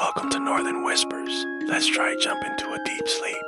Welcome to Northern Whispers. Let's try jump into a deep sleep.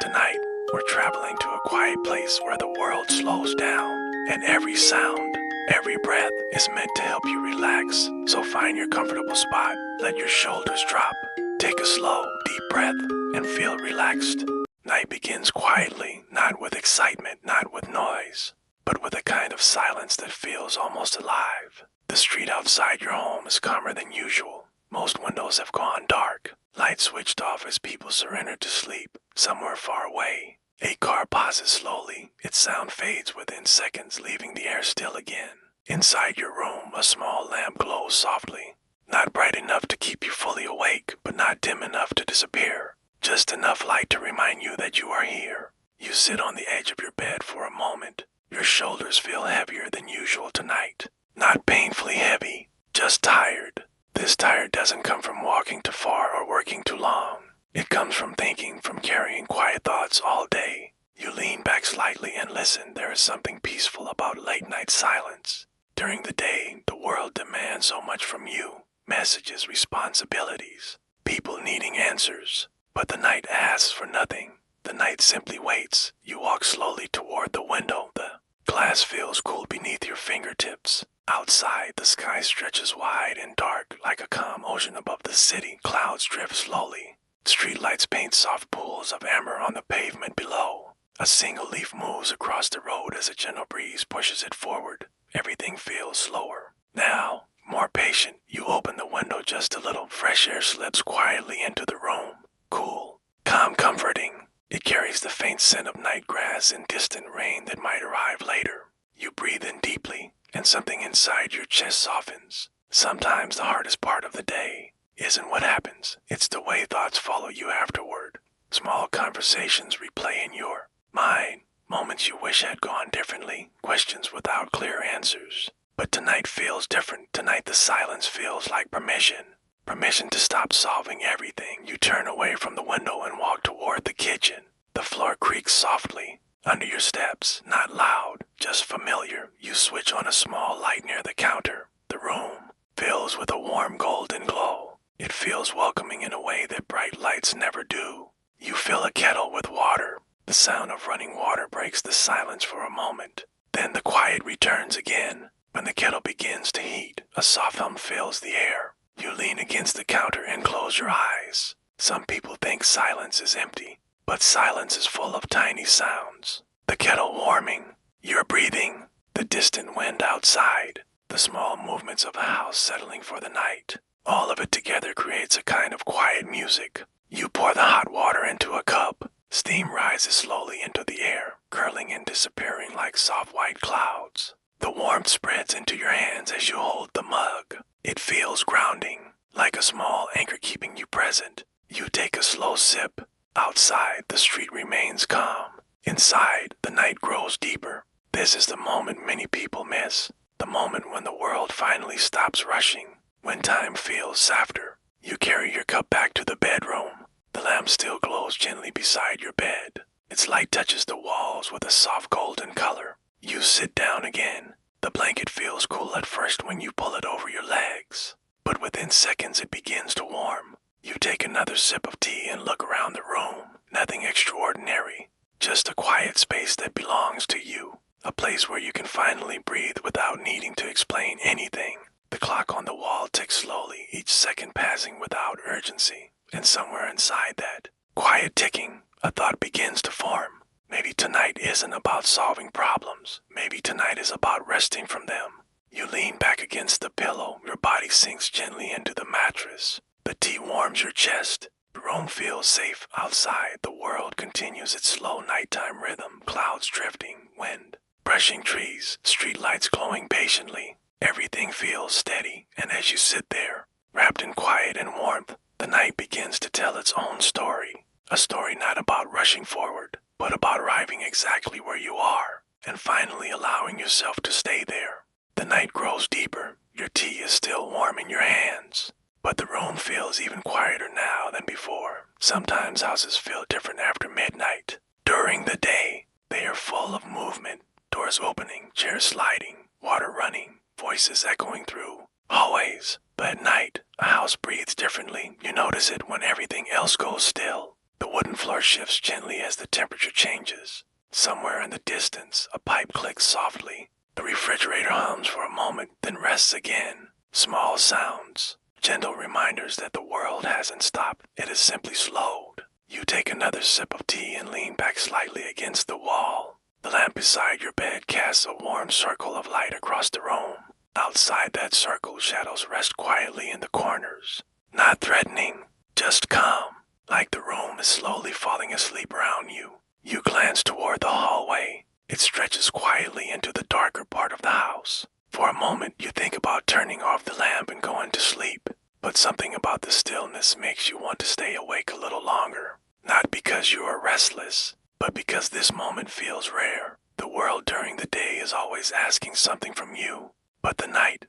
Tonight, we're traveling to a quiet place where the world slows down, and every sound, every breath is meant to help you relax. So find your comfortable spot, let your shoulders drop, take a slow, deep breath, and feel relaxed. Night begins quietly, not with excitement, not with noise, but with a kind of silence that feels almost alive. The street outside your home is calmer than usual. Most windows have gone dark, lights switched off as people surrender to sleep. Somewhere far away, a car pauses slowly. Its sound fades within seconds, leaving the air still again. Inside your room, a small lamp glows softly. Not bright enough to keep you fully awake, but not dim enough to disappear. Just enough light to remind you that you are here. You sit on the edge of your bed for a moment. Your shoulders feel heavier than usual tonight. Not painfully heavy, just tired. This tired doesn't come from walking too far or working too long. It comes from thinking, from carrying quiet thoughts all day. You lean back slightly and listen. There is something peaceful about late-night silence. During the day, the world demands so much from you. Messages, responsibilities, people needing answers. But the night asks for nothing. The night simply waits. You walk slowly toward the window. The glass feels cool beneath your fingertips. Outside, the sky stretches wide and dark like a calm ocean above the city. Clouds drift slowly. Streetlights paint soft pools of amber on the pavement below. A single leaf moves across the road as a gentle breeze pushes it forward. Everything feels slower. Now, more patient, you open the window just a little. Fresh air slips quietly into the room. Cool, calm, comforting. It carries the faint scent of night grass and distant rain that might arrive later. You breathe in deeply, and something inside your chest softens. Sometimes the hardest part of the day isn't what happens, it's the way thoughts follow you afterward. Small conversations replay in your mind, moments you wish had gone differently, questions without clear answers. But tonight feels different. Tonight the silence feels like permission. Permission to stop solving everything. You turn away from the window and walk toward the kitchen. The floor creaks softly under your steps, not loud, just familiar. You switch on a small light near the counter. The room fills with a warm golden glow. It feels welcoming in a way that bright lights never do. You fill a kettle with water. The sound of running water breaks the silence for a moment. Then the quiet returns again. When the kettle begins to heat, a soft hum fills the air. You lean against the counter and close your eyes. Some people think silence is empty, but silence is full of tiny sounds. The kettle warming, your breathing, the distant wind outside, the small movements of a house settling for the night. All of it together creates a kind of quiet music. You pour the hot water into a cup. Steam rises slowly into the air, curling and disappearing like soft white clouds. The warmth spreads into your hands as you hold the mug. It feels grounding, like a small anchor keeping you present. You take a slow sip. Outside, the street remains calm. Inside, the night grows deeper. This is the moment many people miss. The moment when the world finally stops rushing. When time feels softer. You carry your cup back to the bedroom. The lamp still glows gently beside your bed. Its light touches the walls with a soft golden color. You sit down again. The blanket feels cool at first when you pull it over your legs, but within seconds it begins to warm. You take another sip of tea and look around the room. Nothing extraordinary, just a quiet space that belongs to you. A place where you can finally breathe without needing to explain anything. The clock on the wall ticks slowly, each second passing without urgency. And somewhere inside that quiet ticking, a thought begins to form. Maybe tonight isn't about solving problems. Maybe tonight is about resting from them. You lean back against the pillow. Your body sinks gently into the mattress. The tea warms your chest. The room feels safe. Outside, the world continues its slow nighttime rhythm. Clouds drifting, wind brushing trees, streetlights glowing patiently. Everything feels steady, and as you sit there, wrapped in quiet and warmth, the night begins to tell its own story. A story not about rushing forward, but about arriving exactly where you are, and finally allowing yourself to stay there. The night grows deeper. Your tea is still warm in your hands, but the room feels even quieter now than before. Sometimes houses feel different after midnight. During the day, they are full of movement, doors opening, chairs sliding, water running, voices echoing through hallways. But at night, a house breathes differently. You notice it when everything else goes still. The wooden floor shifts gently as the temperature changes. Somewhere in the distance, a pipe clicks softly. The refrigerator hums for a moment, then rests again. Small sounds, gentle reminders that the world hasn't stopped, it has simply slowed. You take another sip of tea and lean back slightly against the wall. The lamp beside your bed casts a warm circle of light across the room. Outside that circle, shadows rest quietly in the corners. Not threatening, just calm, like the room is slowly falling asleep around you. You glance toward the hallway. It stretches quietly into the darker part of the house. For a moment, you think about turning off the lamp and going to sleep. But something about the stillness makes you want to stay awake a little longer. Not because you are restless, but because this moment feels rare. The world during the day is always asking something from you. But the night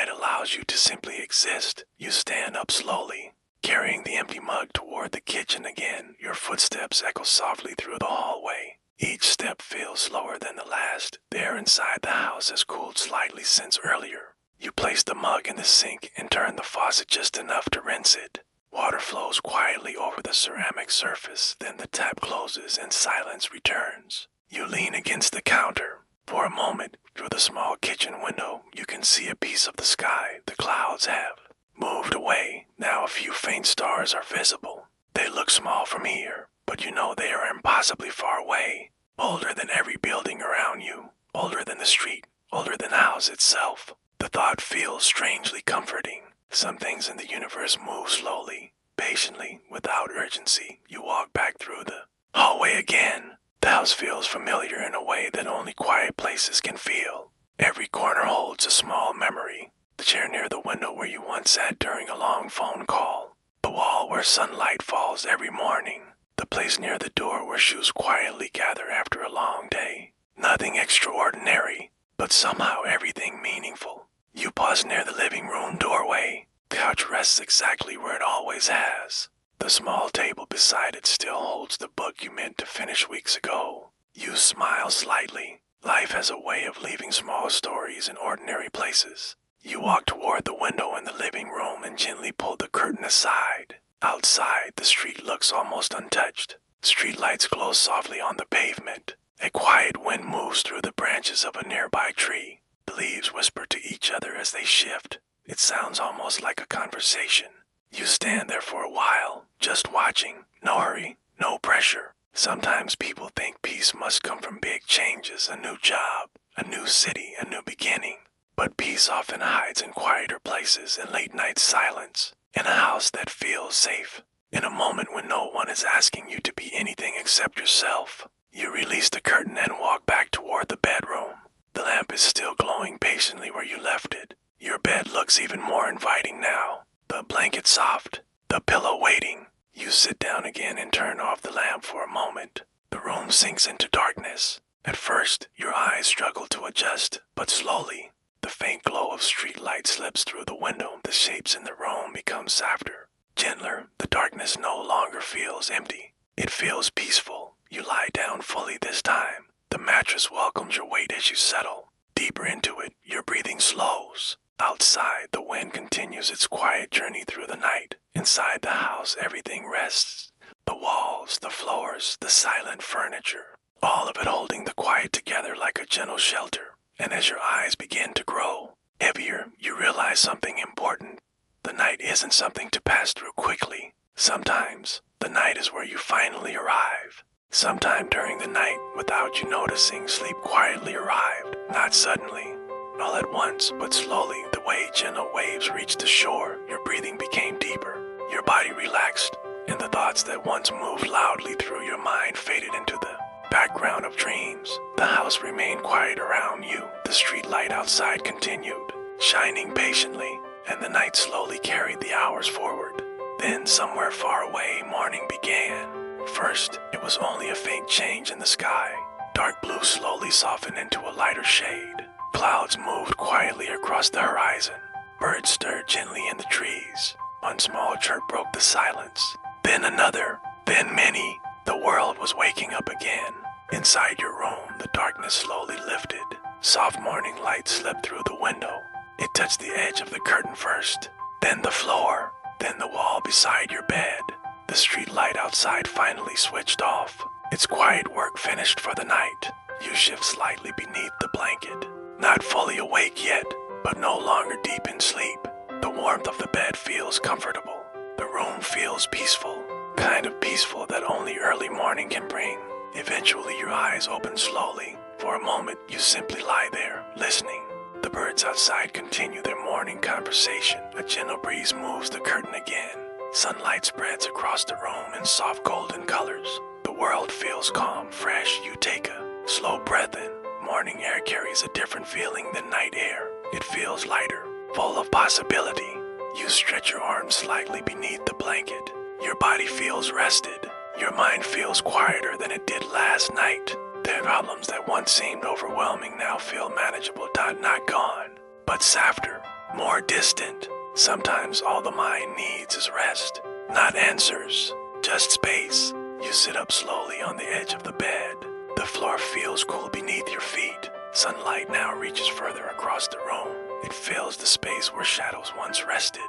allows you to simply exist. You stand up slowly, carrying the empty mug toward the kitchen again. Your footsteps echo softly through the hallway. Each step feels slower than the last. The air inside the house has cooled slightly since earlier. You place the mug in the sink and turn the faucet just enough to rinse it. Water flows quietly over the ceramic surface, then the tap closes and silence returns. You lean against the counter. For a moment, through the small kitchen window, you can see a piece of the sky. The clouds have moved away. Now a few faint stars are visible. They look small from here, but you know they are impossibly far away. Older than every building around you. Older than the street. Older than the house itself. The thought feels strangely comforting. Some things in the universe move slowly, patiently, without urgency. You walk back through the hallway again. The house feels familiar in a way that only quiet places can feel. Every corner holds a small memory. The chair near the window where you once sat during a long phone call. The wall where sunlight falls every morning. The place near the door where shoes quietly gather after a long day. Nothing extraordinary, but somehow everything meaningful. You pause near the living room doorway. The couch rests exactly where it always has. The small table beside it still holds the book you meant to finish weeks ago. You smile slightly. Life has a way of leaving small stories in ordinary places. You walk toward the window in the living room and gently pull the curtain aside. Outside, the street looks almost untouched. Street lights glow softly on the pavement. A quiet wind moves through the branches of a nearby tree. The leaves whisper to each other as they shift. It sounds almost like a conversation. You stand there for a while, just watching. No hurry, no pressure. Sometimes people think peace must come from big changes, a new job, a new city, a new beginning. But peace often hides in quieter places, in late-night silence, in a house that feels safe, in a moment when no one is asking you to be anything except yourself. You release the curtain and walk back toward the bedroom. The lamp is still glowing patiently where you left it. Your bed looks even more inviting now. The blanket soft, the pillow waiting. You sit down again and turn off the lamp for a moment. The room sinks into darkness. At first, your eyes struggle to adjust, but slowly, the faint glow of street light slips through the window. The shapes in the room become softer, gentler. The darkness no longer feels empty. It feels peaceful. You lie down fully this time. The mattress welcomes your weight as you settle. Deeper into it, your breathing slows. Outside, the wind continues its quiet journey through the night. Inside the house, everything rests. The walls, the floors, the silent furniture. All of it holding the quiet together like a gentle shelter. And as your eyes begin to grow heavier, you realize something important. The night isn't something to pass through quickly. Sometimes, the night is where you finally arrive. Sometime during the night, without you noticing, sleep quietly arrived. Not suddenly, all at once, but slowly, the way gentle waves reached the shore, your breathing became deeper. Your body relaxed, and the thoughts that once moved loudly through your mind faded into the background of dreams. The house remained quiet around you. The street light outside continued, shining patiently, and the night slowly carried the hours forward. Then, somewhere far away, morning began. First, it was only a faint change in the sky. Dark blue slowly softened into a lighter shade. Clouds moved quietly across the horizon. Birds stirred gently in the trees. One small chirp broke the silence. Then another, then many. The world was waking up again. Inside your room, the darkness slowly lifted. Soft morning light slipped through the window. It touched the edge of the curtain first, then the floor. Then the wall beside your bed. The street light outside finally switched off. Its quiet work finished for the night. You shift slightly beneath the blanket. Not fully awake yet, but no longer deep in sleep. The warmth of the bed feels comfortable. The room feels peaceful. Kind of peaceful that only early morning can bring. Eventually your eyes open slowly. For a moment you simply lie there, listening. The birds outside continue their morning conversation. A gentle breeze moves the curtain again. Sunlight spreads across the room in soft golden colors. The world feels calm, fresh. You take a slow breath in. Morning air carries a different feeling than night air. It feels lighter, full of possibility. You stretch your arms slightly beneath the blanket. Your body feels rested. Your mind feels quieter than it did last night. The problems that once seemed overwhelming now feel manageable, not gone, but softer, more distant. Sometimes all the mind needs is rest, not answers, just space. You sit up slowly on the edge of the bed. The floor feels cool beneath your feet. Sunlight now reaches further across the room. It fills the space where shadows once rested.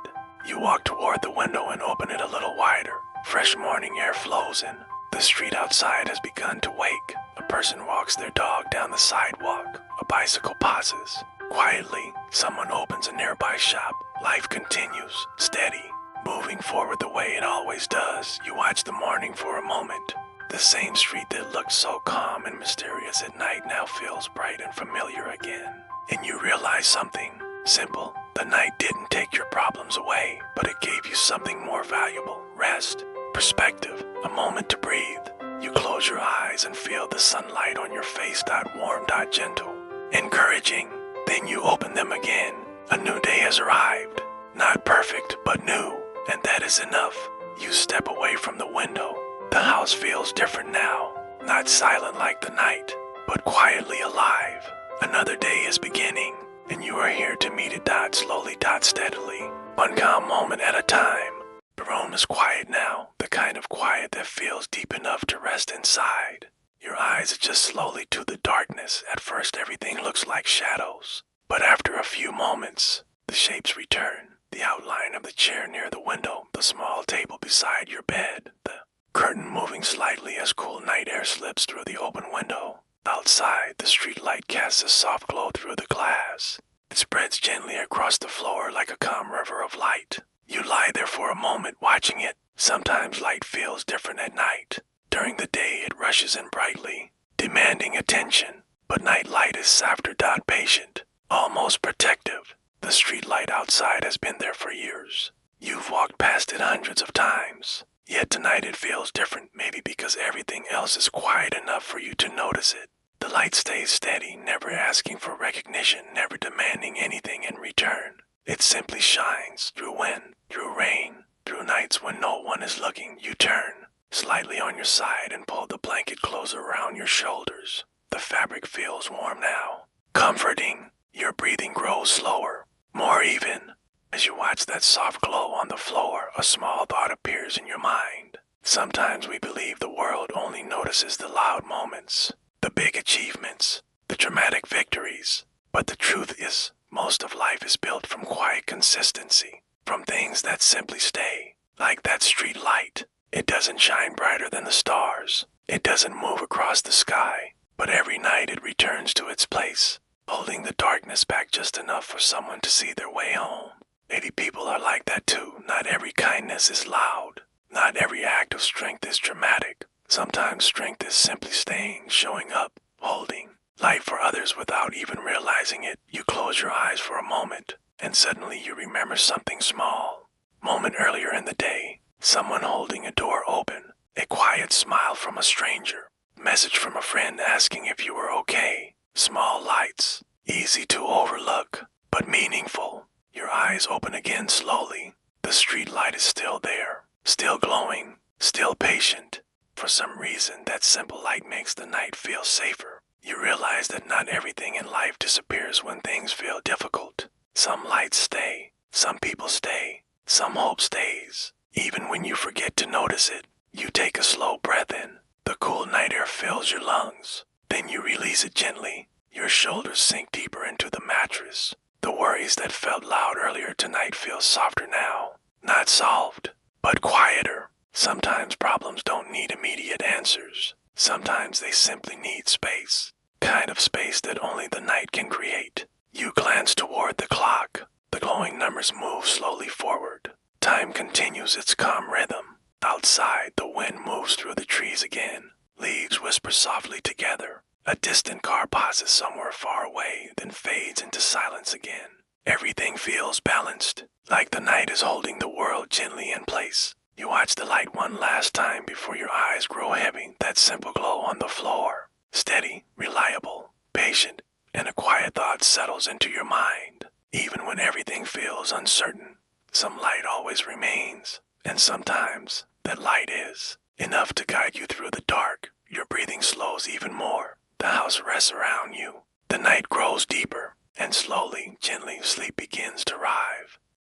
You walk toward the window and open it a little wider. Fresh morning air flows in. The street outside has begun to wake. A person walks their dog down the sidewalk. A bicycle passes. Quietly, someone opens a nearby shop. Life continues, steady, moving forward the way it always does. You watch the morning for a moment. The same street that looked so calm and mysterious at night now feels bright and familiar again. And you realize something simple. The night didn't take your problems away, but it gave you something more valuable. Rest, perspective, a moment to breathe. You close your eyes and feel the sunlight on your face, warm, gentle, encouraging. Then you open them again. A new day has arrived. Not perfect, but new, and that is enough. You step away from the window. The house feels different now. Not silent like the night, but quietly alive. Another day is beginning, and you are here to meet it, slowly, steadily. One calm moment at a time. The room is quiet now, the kind of quiet that feels deep enough to rest inside. Your eyes adjust slowly to the darkness. At first everything looks like shadows, but after a few moments, the shapes return. The outline of the chair near the window, the small table beside your bed, the curtain moving slightly as cool night air slips through the open window. Outside, the street light casts a soft glow through the glass. It spreads gently across the floor like a calm river of light. You lie there for a moment watching it. Sometimes light feels different at night. During the day it rushes in brightly, demanding attention. But night light is softer, patient, almost protective. The street light outside has been there for years. You've walked past it hundreds of times. Yet tonight it feels different, maybe because everything else is quiet enough for you to notice it. The light stays steady, never asking for recognition, never demanding anything in return. It simply shines through wind, through rain, through nights when no one is looking. You turn slightly on your side and pull the blanket closer around your shoulders. The fabric feels warm now, comforting. Your breathing grows slower, more even. As you watch that soft glow on the floor, a small thought appears in your mind. Sometimes we believe the world only notices the loud moments, the big achievements, the dramatic victories. But the truth is, most of life is built from quiet consistency, from things that simply stay, like that street light. It doesn't shine brighter than the stars. It doesn't move across the sky, but every night it returns to its place, holding the darkness back just enough for someone to see their way home. Maybe people are like that too. Not every kindness is loud. Not every act of strength is dramatic. Sometimes strength is simply staying, showing up, holding light for others without even realizing it. You close your eyes for a moment, and suddenly you remember something small. Moment earlier in the day, someone holding a door open, a quiet smile from a stranger, message from a friend asking if you were okay. Small lights, easy to overlook, but meaningful. Your eyes open again slowly. The street light is still there, still glowing, still patient. For some reason, that simple light makes the night feel safer. You realize that not everything in life disappears when things feel difficult. Some lights stay, some people stay, some hope stays. Even when you forget to notice it, you take a slow breath in. The cool night air fills your lungs. Then you release it gently. Your shoulders sink deeper into the mattress. The worries that felt loud earlier tonight feel softer now. not solved, but quieter. Sometimes problems don't need immediate answers. Sometimes they simply need space. Kind of space that only the night can create. You glance toward the clock. The glowing numbers move slowly forward. Time continues its calm rhythm. Outside, the wind moves through the trees again. Leaves whisper softly together. A distant car pauses somewhere far away, then fades into silence again. Everything feels balanced, like the night is holding the world gently in place. You watch the light one last time before your eyes grow heavy, that simple glow on the floor. Steady, reliable, patient, and a quiet thought settles into your mind. Even when everything feels uncertain, some light always remains, and sometimes that light is enough to guide you through the dark. Your breathing slows even more. The house rests around you. The night grows deeper, and slowly, gently, sleep begins to arrive.